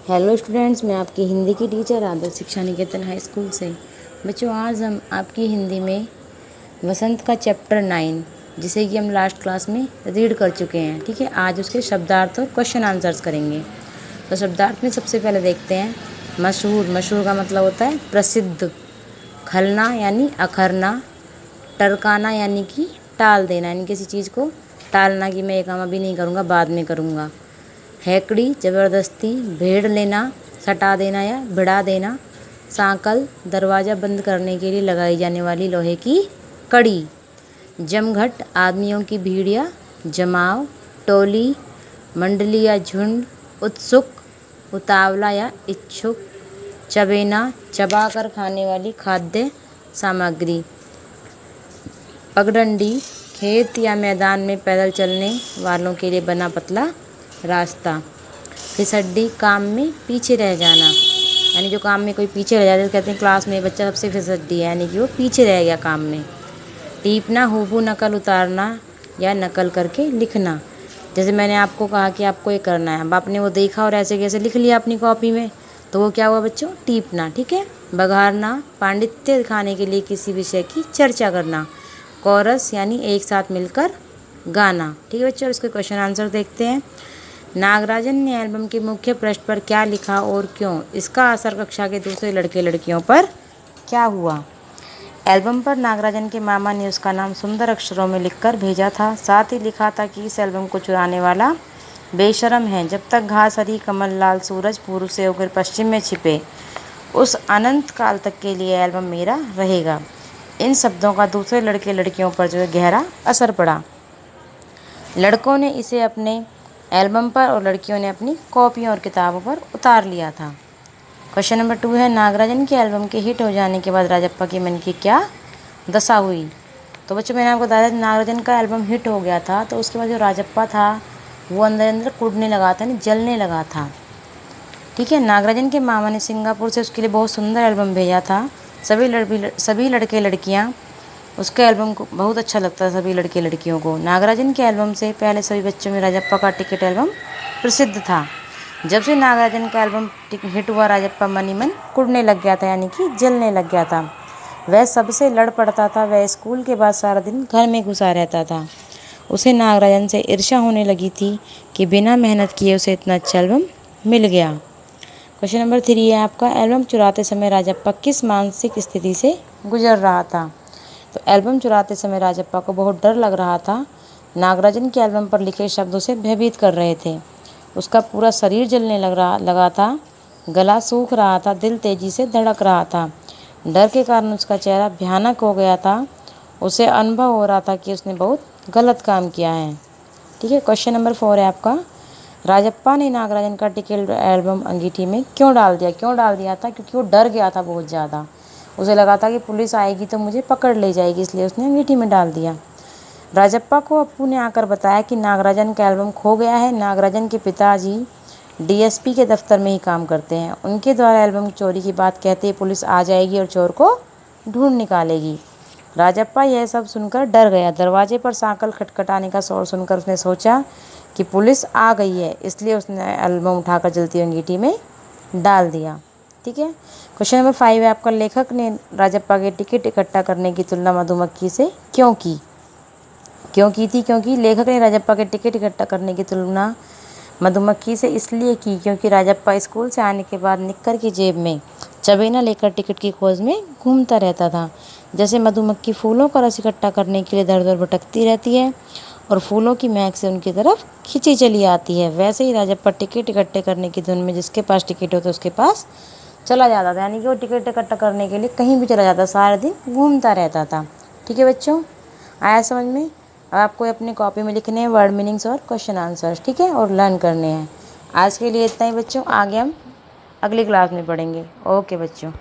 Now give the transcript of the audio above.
Hello students, मैं आपकी हिंदी की टीचर आदर्श शिक्षा निकेतन हाई स्कूल से। बच्चों, आज हम आपकी हिंदी में वसंत का चैप्टर 9, जिसे कि हम लास्ट क्लास में रीड कर चुके हैं। ठीक है, आज उसके शब्दार्थ और क्वेश्चन आंसर्स करेंगे। तो शब्दार्थ में सबसे पहले देखते हैं मशहूर। मशहूर का मतलब होता है प्रसिद्ध। खलना यानी अखरना। टरकाना यानी कि टाल देना, यानी किसी चीज़ को टालना कि मैं ये काम अभी नहीं करूँगा, बाद में करूँगा। हैकड़ी ज़बरदस्ती। भेड़ लेना, सटा देना या भिड़ा देना। सांकल दरवाज़ा बंद करने के लिए लगाई जाने वाली लोहे की कड़ी। जमघट आदमियों की भीड़ या जमाव। टोली मंडली या झुंड। उत्सुक उतावला या इच्छुक। चबेना चबा कर खाने वाली खाद्य सामग्री। पगडंडी खेत या मैदान में पैदल चलने वालों के लिए बना पतला रास्ता। फिसड्डी काम में पीछे रह जाना, यानी जो काम में कोई पीछे रह जाता है, कहते हैं क्लास में बच्चा सबसे फिसड्डी है, यानी कि वो पीछे रह गया काम में। टीपना हूबहू नकल उतारना या नकल करके लिखना। जैसे मैंने आपको कहा कि आपको ये करना है, अब आपने वो देखा और ऐसे कैसे लिख लिया अपनी कॉपी में, तो वो क्या हुआ बच्चों? टीपना। ठीक है। बघारना पांडित्य दिखाने के लिए किसी विषय की चर्चा करना। कोरस यानी एक साथ मिलकर गाना। ठीक है बच्चों, इसके क्वेश्चन आंसर देखते हैं। नागराजन ने एल्बम के मुख्य पृष्ठ पर क्या लिखा और क्यों? इसका असर कक्षा के दूसरे लड़के लड़कियों पर क्या हुआ? एल्बम पर नागराजन के मामा ने उसका नाम सुंदर अक्षरों में लिखकर भेजा था। साथ ही लिखा था कि इस एल्बम को चुराने वाला बेशरम है। जब तक घास हरी कमल लाल सूरज पूर्व से होकर पश्चिम में छिपे, उस अनंत काल तक के लिए एल्बम मेरा रहेगा। इन शब्दों का दूसरे लड़के लड़कियों पर जो है गहरा असर पड़ा। लड़कों ने इसे अपने एल्बम पर और लड़कियों ने अपनी कॉपियों और किताबों पर उतार लिया था। क्वेश्चन नंबर 2 है, नागराजन के एल्बम के हिट हो जाने के बाद राजप्पा के मन की क्या दशा हुई? तो बच्चों, मैंने आपको बताया नागराजन का एल्बम हिट हो गया था, तो उसके बाद जो राजप्पा था वो अंदर अंदर कुड़ने लगा था, यानी जलने लगा था। ठीक है। नागराजन के मामा ने सिंगापुर से उसके लिए बहुत सुंदर एल्बम भेजा था। सभी लड़के लड़कियाँ उसके एल्बम को बहुत अच्छा लगता है, सभी लड़के लड़कियों को। नागराजन के एल्बम से पहले सभी बच्चों में राजप्पा का टिकट एल्बम प्रसिद्ध था। जब से नागराजन का एल्बम हिट हुआ, राजप्पा मन ही मन कुड़ने लग गया था, यानी कि जलने लग गया था। वह सबसे लड़ पड़ता था। वह स्कूल के बाद सारा दिन घर में घुसा रहता था। उसे नागराजन से ईर्ष्या होने लगी थी कि बिना मेहनत किए उसे इतना अच्छा एल्बम मिल गया। क्वेश्चन नंबर 3 है आपका, एल्बम चुराते समय राजप्पा किस मानसिक स्थिति से गुजर रहा था? तो एल्बम चुराते समय राजप्पा को बहुत डर लग रहा था। नागराजन के एल्बम पर लिखे शब्द उसे भयभीत कर रहे थे। उसका पूरा शरीर जलने लगा था। गला सूख रहा था। दिल तेजी से धड़क रहा था। डर के कारण उसका चेहरा भयानक हो गया था। उसे अनुभव हो रहा था कि उसने बहुत गलत काम किया है। ठीक है। क्वेश्चन नंबर 4 है आपका, राजप्पा ने नागराजन का टिकट एल्बम अंगीठी में क्यों डाल दिया? क्यों डाल दिया था? क्योंकि वो डर गया था बहुत ज़्यादा। उसे लगा था कि पुलिस आएगी तो मुझे पकड़ ले जाएगी, इसलिए उसने अंगीठी में डाल दिया। राजप्पा को अप्पू ने आकर बताया कि नागराजन का एल्बम खो गया है। नागराजन के पिताजी डीएसपी के दफ्तर में ही काम करते हैं। उनके द्वारा एल्बम चोरी की बात कहते ही पुलिस आ जाएगी और चोर को ढूंढ निकालेगी। राजप्पा यह सब सुनकर डर गया। दरवाजे पर सांकल खटखटाने का शोर सुनकर उसने सोचा कि पुलिस आ गई है, इसलिए उसने एल्बम उठाकर जलती अंगीठी में डाल दिया। ठीक है। क्वेश्चन नंबर 5 है आपका, लेखक ने राजप्पा के टिकट इकट्ठा करने की तुलना मधुमक्खी से क्यों की? क्यों की थी? क्योंकि लेखक ने राजप्पा के टिकट इकट्ठा करने की तुलना मधुमक्खी से इसलिए की क्योंकि राजप्पा स्कूल से आने के बाद निक्कर की जेब में चबेना लेकर टिकट की खोज में घूमता रहता था। जैसे मधुमक्खी फूलों का रस इकट्ठा करने के लिए दर दर भटकती रहती है और फूलों की महक से उनकी तरफ खिंची चली आती है, वैसे ही राजप्पा टिकट इकट्ठे करने की धुन में जिसके पास टिकट होता उसके पास चला जाता था, यानी कि वो टिकट इकट्ठा करने के लिए कहीं भी चला जाता, सारा दिन घूमता रहता था। ठीक है बच्चों, आया समझ में? अब आपको अपनी कॉपी में लिखने हैं वर्ड मीनिंग्स और क्वेश्चन आंसर्स। ठीक है, और लर्न करने हैं। आज के लिए इतना ही बच्चों, आगे हम अगली क्लास में पढ़ेंगे। ओके बच्चों।